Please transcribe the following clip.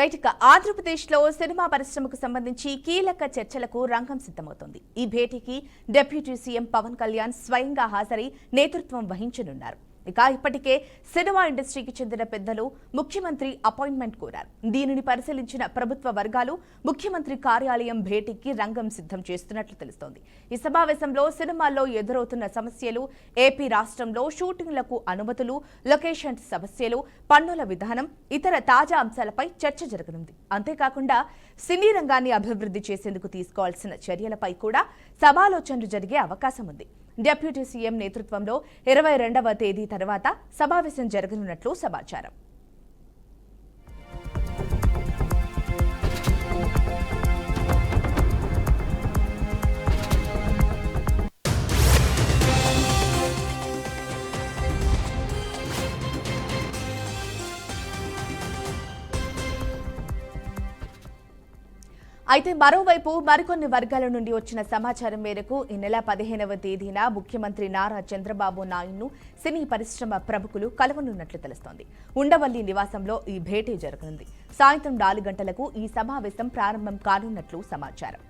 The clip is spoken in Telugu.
రైట్ ఇక ఆంధ్రప్రదేశ్లో సినిమా పరిశ్రమకు సంబంధించి కీలక చర్చలకు రంగం సిద్ధమవుతోంది. ఈ భేటీకి డిప్యూటీ సీఎం పవన్ కళ్యాణ్ స్వయంగా హాజరై నేతృత్వం వహించనున్నారు. ఇక ఇప్పటికే సినిమా ఇండస్ట్రీకి చెందిన పెద్దలు ముఖ్యమంత్రి అపాయింట్మెంట్ కోరారు. దీనిని పరిశీలించిన ప్రభుత్వ వర్గాలు ముఖ్యమంత్రి కార్యాలయం భేటీకి రంగం సిద్ధం చేస్తున్నట్లు తెలుస్తోంది. ఈ సమావేశంలో సినిమాల్లో ఎదురవుతున్న సమస్యలు, ఏపీ రాష్ట్రంలో షూటింగ్లకు అనుమతులు, లొకేషన్ సమస్యలు, పన్నుల విధానం, ఇతర తాజా అంశాలపై చర్చ జరగనుంది. అంతేకాకుండా సినీ రంగాన్ని అభివృద్ధి చేసేందుకు తీసుకోవాల్సిన చర్యలపై కూడా సమాలోచనలు జరిగే అవకాశం ఉంది. డిప్యూటీ సీఎం నేతృత్వంలో 22వ తేదీ తర్వాత సమావేశం జరగనున్నట్లు సమాచారం. అయితే మరోవైపు మరికొన్ని వర్గాల నుండి వచ్చిన సమాచారం మేరకు ఈ నెల 15వ తేదీన ముఖ్యమంత్రి నారా చంద్రబాబు నాయుడును సినీ పరిశ్రమ ప్రముఖులు కలవనున్నట్లు తెలుస్తోంది. ఉండవల్లి నివాసంలో ఈ భేటీ జరగనుంది. సాయంత్రం 4 గంటలకు ఈ సమావేశం ప్రారంభం కానున్నట్లు సమాచారం.